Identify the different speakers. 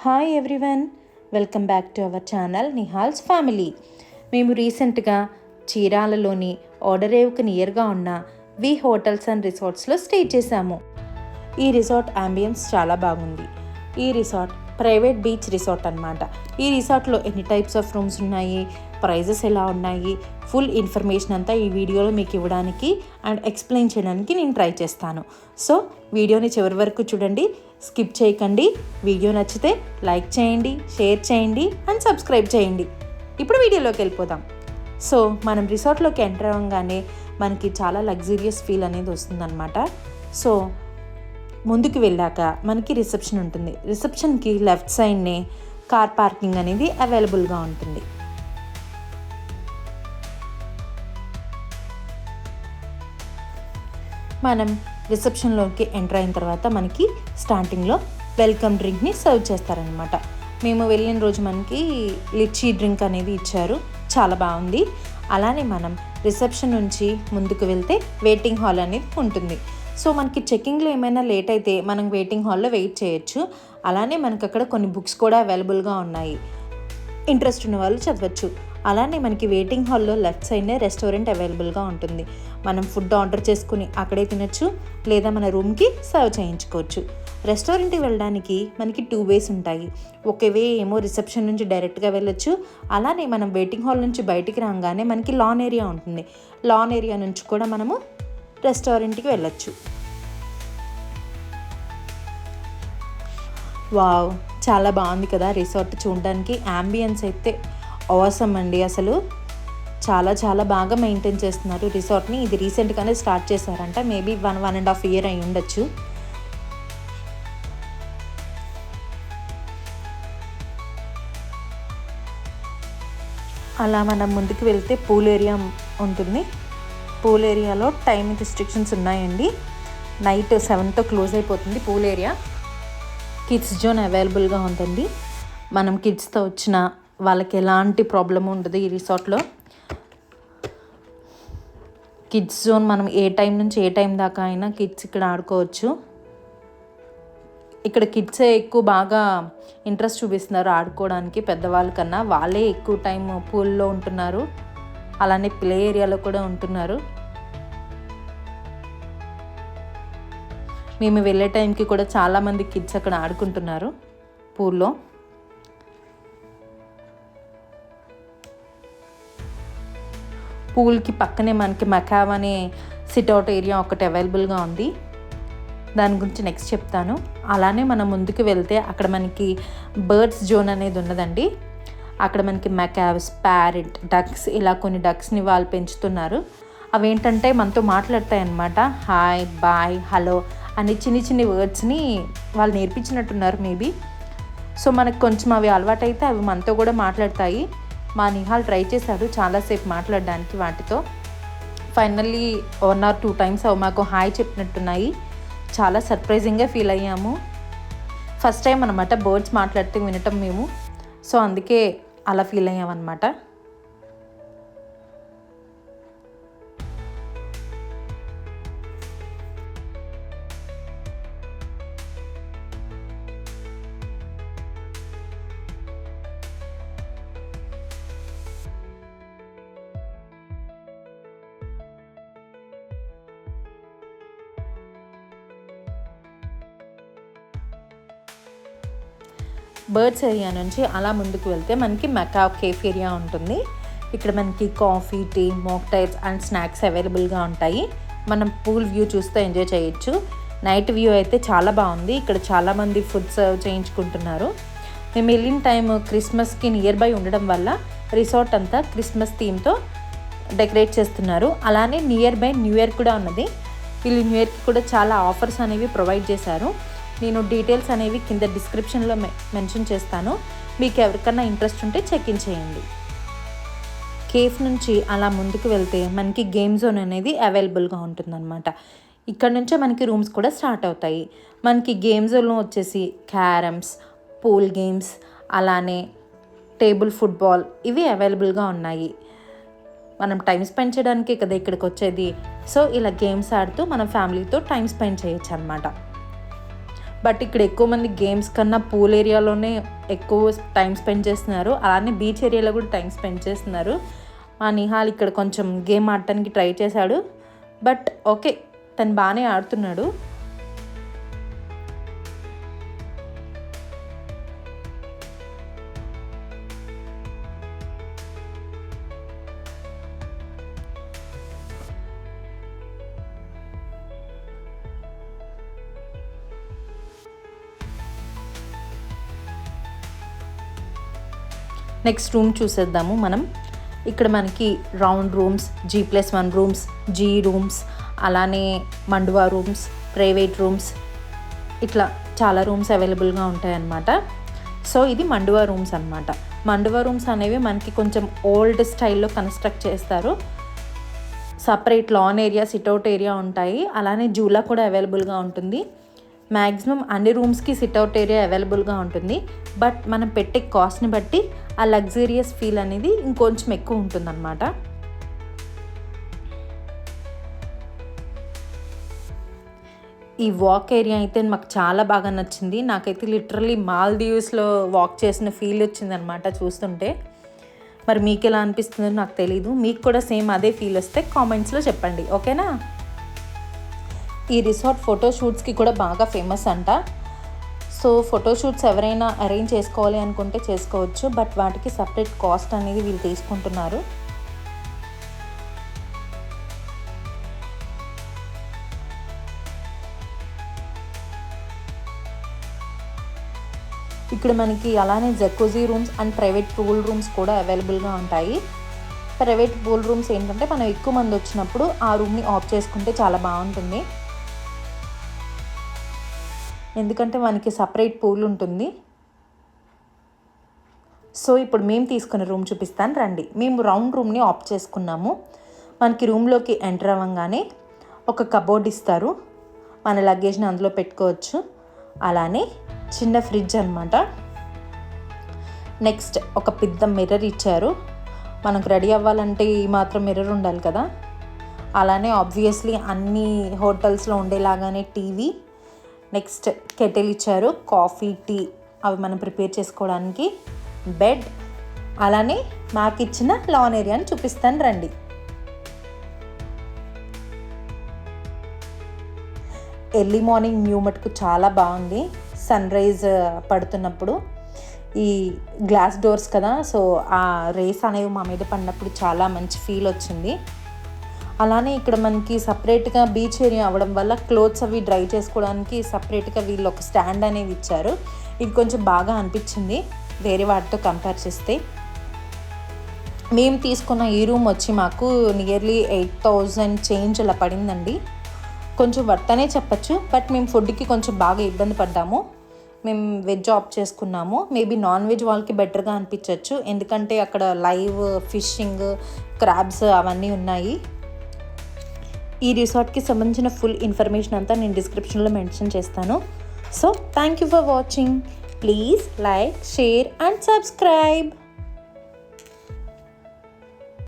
Speaker 1: Hi everyone, welcome back to our channel Nihal's family. మేము రీసెంట్గా చీరాలలోని ఓడరేవుకు నియర్గా ఉన్న వి హోటల్స్ అండ్ రిసార్ట్స్లో స్టే చేశాము. ఈ రిసార్ట్ అంబియన్స్ చాలా బాగుంది. ఈ రిసార్ట్ ప్రైవేట్ బీచ్ రిసార్ట్ అన్నమాట. ఈ రిసార్ట్లో ఎన్ని టైప్స్ ఆఫ్ రూమ్స్ ఉన్నాయి, ప్రైజెస్ ఎలా ఉన్నాయి, ఫుల్ ఇన్ఫర్మేషన్ అంతా ఈ వీడియోలో మీకు ఇవ్వడానికి అండ్ ఎక్స్ప్లెయిన్ చేయడానికి నేను ట్రై చేస్తాను. సో వీడియోని చివరి వరకు చూడండి, స్కిప్ చేయకండి. వీడియో నచ్చితే లైక్ చేయండి, షేర్ చేయండి అండ్ సబ్స్క్రైబ్ చేయండి. ఇప్పుడు వీడియోలోకి వెళ్ళిపోదాం. సో మనం రిసార్ట్లోకి ఎంటర్ అవ్వగానే మనకి చాలా లగ్జూరియస్ ఫీల్ అనేది వస్తుందన్నమాట. సో ముందుకు వెళ్ళాక మనకి రిసెప్షన్ ఉంటుంది. రిసెప్షన్కి లెఫ్ట్ సైడ్నే కార్ పార్కింగ్ అనేది అవైలబుల్గా ఉంటుంది. మనం రిసెప్షన్లోకి ఎంటర్ అయిన తర్వాత మనకి స్టార్టింగ్లో వెల్కమ్ డ్రింక్ని సర్వ్ చేస్తారనమాట. మేము వెళ్ళిన రోజు మనకి లిచీ డ్రింక్ అనేది ఇచ్చారు, చాలా బాగుంది. అలానే మనం రిసెప్షన్ నుంచి ముందుకు వెళ్తే వెయిటింగ్ హాల్ అనేది ఉంటుంది. సో మనకి చెక్కింగ్లో ఏమైనా లేట్ అయితే మనం వెయిటింగ్ హాల్లో వెయిట్ చేయొచ్చు. అలానే మనకు అక్కడ కొన్ని బుక్స్ కూడా అవైలబుల్గా ఉన్నాయి, ఇంట్రెస్ట్ ఉన్న వాళ్ళు చదవచ్చు. అలానే మనకి వెయిటింగ్ హాల్లో లెఫ్ట్ సైడ్నే రెస్టారెంట్ అవైలబుల్గా ఉంటుంది. మనం ఫుడ్ ఆర్డర్ చేసుకుని అక్కడే తినచ్చు, లేదా మన రూమ్కి సర్వ్ చేయించుకోవచ్చు. రెస్టారెంట్కి వెళ్ళడానికి మనకి 2 వేస్ ఉంటాయి. ఒక వే ఏమో రిసెప్షన్ నుంచి డైరెక్ట్గా వెళ్ళొచ్చు. అలానే మనం వెయిటింగ్ హాల్ నుంచి బయటికి రాగానే మనకి లాన్ ఏరియా ఉంటుంది. లాన్ ఏరియా నుంచి కూడా మనము రెస్టారెంట్కి వెళ్ళొచ్చు. వావ్, చాలా బాగుంది కదా రిసార్ట్ చూడడానికి. యాంబియన్స్ అయితే అవసరం అండి. అసలు చాలా చాలా బాగా మెయింటైన్ చేస్తున్నారు రిసార్ట్ని. ఇది రీసెంట్గానే స్టార్ట్ చేశారంట, మేబీ 1.5 year అయి ఉండొచ్చు. అలా మనం ముందుకు వెళ్తే పూల్ ఏరియా ఉంటుంది. పూల్ ఏరియాలో టైం రిస్ట్రిక్షన్స్ ఉన్నాయండి. నైట్ 7తో క్లోజ్ అయిపోతుంది పూల్ ఏరియా. కిడ్స్ జోన్ అవైలబుల్గా ఉందండి. మనం కిడ్స్తో వచ్చిన వాళ్ళకి ఎలాంటి ప్రాబ్లం ఉండదు ఈ రిసార్ట్లో. కిడ్స్ జోన్ మనం ఏ టైం నుంచి ఏ టైం దాకా అయినా కిడ్స్ ఇక్కడ ఆడుకోవచ్చు. ఇక్కడ కిడ్సే ఎక్కువ బాగా ఇంట్రెస్ట్ చూపిస్తున్నారు ఆడుకోవడానికి, పెద్దవాళ్ళ కన్నా వాళ్ళే ఎక్కువ టైం పూల్లో ఉంటున్నారు. అలానే ప్లే ఏరియాలో కూడా ఉంటున్నారు. మేము వెళ్ళే టైంకి కూడా చాలామంది కిడ్స్ అక్కడ ఆడుకుంటున్నారు పూల్లో. పూల్కి పక్కనే మనకి మకావ్ అనే సిట్అవుట్ ఏరియా ఒకటి అవైలబుల్గా ఉంది. దాని గురించి నెక్స్ట్ చెప్తాను. అలానే మనం ముందుకు వెళ్తే అక్కడ మనకి బర్డ్స్ జోన్ అనేది ఉన్నదండి. అక్కడ మనకి మకావ్స్, ప్యారెట్, డక్స్, ఇలా కొన్ని డక్స్ని వాళ్ళు పెంచుతున్నారు. అవేంటంటే మనతో మాట్లాడతాయి అన్నమాట. హాయ్, బాయ్, హలో అని చిన్ని వర్డ్స్ని వాళ్ళు నేర్పించినట్టున్నారు మేబీ. సో మనకు కొంచెం అవి అలవాటైతే అవి మనతో కూడా మాట్లాడతాయి. మా నిహాల్ ట్రై చేశాడు చాలాసేపు మాట్లాడడానికి వాటితో. ఫైనల్లీ 1 or 2 times అవి మాకు హాయ్ చెప్పినట్టున్నాయి. చాలా సర్ప్రైజింగ్గా ఫీల్ అయ్యాము. ఫస్ట్ టైం అనమాట బర్డ్స్ మాట్లాడితే వినటం మేము. సో అందుకే అలా ఫీల్ అయ్యామన్నమాట. బర్డ్స్ ఏరియా నుంచి అలా ముందుకు వెళ్తే మనకి మకావ్ కేఫ్ ఏరియా ఉంటుంది. ఇక్కడ మనకి coffee, tea, mocktails and snacks అవైలబుల్గా ఉంటాయి. మనం పూల్ వ్యూ చూస్తూ ఎంజాయ్ చేయొచ్చు. నైట్ వ్యూ అయితే చాలా బాగుంది. ఇక్కడ చాలామంది ఫుడ్ సర్వ్ చేయించుకుంటున్నారు. మేము వెళ్ళిన టైం క్రిస్మస్కి నియర్ బై ఉండడం వల్ల రిసార్ట్ అంతా క్రిస్మస్ థీమ్తో డెకరేట్ చేస్తున్నారు. అలానే నియర్ బై న్యూ ఇయర్ కూడా ఉన్నది. వీళ్ళు న్యూ ఇయర్కి కూడా చాలా ఆఫర్స్ అనేవి ప్రొవైడ్ చేశారు. నేను డీటెయిల్స్ అనేవి కింద డిస్క్రిప్షన్లో మెన్షన్ చేస్తాను. మీకు ఎవరికన్నా ఇంట్రెస్ట్ ఉంటే చెక్ ఇన్ చేయండి. కేఫ్ నుంచి అలా ముందుకు వెళ్తే మనకి గేమ్ జోన్ అనేది అవైలబుల్గా ఉంటుందన్నమాట. ఇక్కడ నుంచే మనకి రూమ్స్ కూడా స్టార్ట్ అవుతాయి. మనకి గేమ్ జోన్లో వచ్చేసి క్యారమ్స్, పూల్ గేమ్స్, అలానే టేబుల్ ఫుట్బాల్ ఇవి అవైలబుల్గా ఉన్నాయి. మనం టైం స్పెండ్ చేయడానికి కదా ఇక్కడికి వచ్చేది. సో ఇలా గేమ్స్ ఆడుతూ మనం ఫ్యామిలీతో టైం స్పెండ్ చేయొచ్చు అనమాట. బట్ ఇక్కడ ఎక్కువ మంది గేమ్స్ కన్నా పూల్ ఏరియాలోనే ఎక్కువ టైం స్పెండ్ చేస్తున్నారు. అలానే బీచ్ ఏరియాలో కూడా టైం స్పెండ్ చేస్తున్నారు. మా నిహాల్ ఇక్కడ కొంచెం గేమ్ ఆడటానికి ట్రై చేశాడు, బట్ ఓకే, తను బాగానే ఆడుతున్నాడు. నెక్స్ట్ రూమ్ చూసేద్దాము మనం. ఇక్కడ మనకి round rooms, G+1 rooms, G rooms, అలానే మండువా రూమ్స్, ప్రైవేట్ రూమ్స్, ఇట్లా చాలా రూమ్స్ అవైలబుల్గా ఉంటాయన్నమాట. సో ఇది మండువా రూమ్స్ అనమాట. మండువా రూమ్స్ అనేవి మనకి కొంచెం ఓల్డ్ స్టైల్లో కన్స్ట్రక్ట్ చేస్తారు. Separate lawn area, sit out area ఉంటాయి. అలానే జూలా కూడా అవైలబుల్గా ఉంటుంది. మ్యాక్సిమం అన్ని రూమ్స్కి సిట్అవుట్ ఏరియా అవైలబుల్గా ఉంటుంది. బట్ మనం పెట్టే కాస్ట్ని బట్టి ఆ లగ్జరియస్ ఫీల్ అనేది ఇంకొంచెం ఎక్కువ ఉంటుందన్నమాట. ఈ వాక్ ఏరియా అయితే మాకు చాలా బాగా నచ్చింది. నాకైతే లిటరల్లీ మాల్దీవ్స్లో వాక్ చేసిన ఫీల్ వచ్చిందనమాట చూస్తుంటే. మరి మీకు ఎలా అనిపిస్తుందో నాకు తెలీదు. మీకు కూడా సేమ్ అదే ఫీల్ వస్తే కామెంట్స్లో చెప్పండి, ఓకేనా? ఈ రిసార్ట్ ఫోటోషూట్స్కి కూడా బాగా ఫేమస్ అంట. సో ఫోటోషూట్స్ ఎవరైనా అరేంజ్ చేసుకోవాలి అనుకుంటే చేసుకోవచ్చు, బట్ వాటికి సపరేట్ కాస్ట్ అనేది వీళ్ళు తీసుకుంటున్నారు. ఇక్కడ మనకి అలానే jacuzzi rooms and private pool rooms కూడా అవైలబుల్గా ఉంటాయి. ప్రైవేట్ పూల్ రూమ్స్ ఏంటంటే మనం ఎక్కువ మంది వచ్చినప్పుడు ఆ రూమ్ని ఆఫ్ చేసుకుంటే చాలా బాగుంటుంది, ఎందుకంటే మనకి సపరేట్ పూల్ ఉంటుంది. సో ఇప్పుడు మేము తీసుకున్న రూమ్ చూపిస్తాను రండి. మేము రౌండ్ రూమ్ని ఆఫ్ చేసుకున్నాము. మనకి రూమ్లోకి ఎంటర్ అవ్వగానే ఒక కబోర్డ్ ఇస్తారు, మన లగేజ్ని అందులో పెట్టుకోవచ్చు. అలానే చిన్న ఫ్రిడ్జ్ అనమాట. నెక్స్ట్ ఒక పెద్ద మిర్రర్ ఇచ్చారు. మనకు రెడీ అవ్వాలంటే ఈ మాత్రం మిర్రర్ ఉండాలి కదా. అలానే ఆబ్వియస్లీ అన్ని హోటల్స్లో ఉండేలాగానే టీవీ, నెక్స్ట్ కెటిల్ ఇచ్చారు, కాఫీ, టీ అవి మనం ప్రిపేర్ చేసుకోవడానికి, బెడ్, అలానే మాకు ఇచ్చిన లాన్ ఏరియాని చూపిస్తాను రండి. ఎర్లీ మార్నింగ్ వ్యూ మటుకు చాలా బాగుంది. సన్ రైజ్ పడుతున్నప్పుడు ఈ గ్లాస్ డోర్స్ కదా, సో ఆ రేస్ అనేవి మా మీద పడినప్పుడు చాలా మంచి ఫీల్ వచ్చింది. అలానే ఇక్కడ మనకి సపరేట్గా బీచ్ ఏరియా అవ్వడం వల్ల క్లోత్స్ అవి డ్రై చేసుకోవడానికి సపరేట్గా వీళ్ళు ఒక స్టాండ్ అనేది ఇచ్చారు. ఇది కొంచెం బాగా అనిపించింది వేరే వాటితో కంపేర్ చేస్తే. మేము తీసుకున్న ఈ రూమ్ వచ్చి మాకు నియర్లీ 8,000 చేంజ్ అలా పడిందండి. కొంచెం వర్త్ అనే చెప్పచ్చు, బట్ మేము ఫుడ్కి కొంచెం బాగా ఇబ్బంది పడ్డాము. మేము వెజ్ ఆప్ట్ చేసుకున్నాము. మేబీ నాన్ వెజ్ వాళ్ళకి బెటర్గా అనిపించవచ్చు, ఎందుకంటే అక్కడ లైవ్ ఫిషింగ్, క్రాబ్స్ అవన్నీ ఉన్నాయి. ఈ రిసార్ట్కి సంబంధించిన ఫుల్ ఇన్ఫర్మేషన్ అంతా నేను డిస్క్రిప్షన్లో మెన్షన్ చేస్తాను. So thank you for watching. Please like, share and subscribe.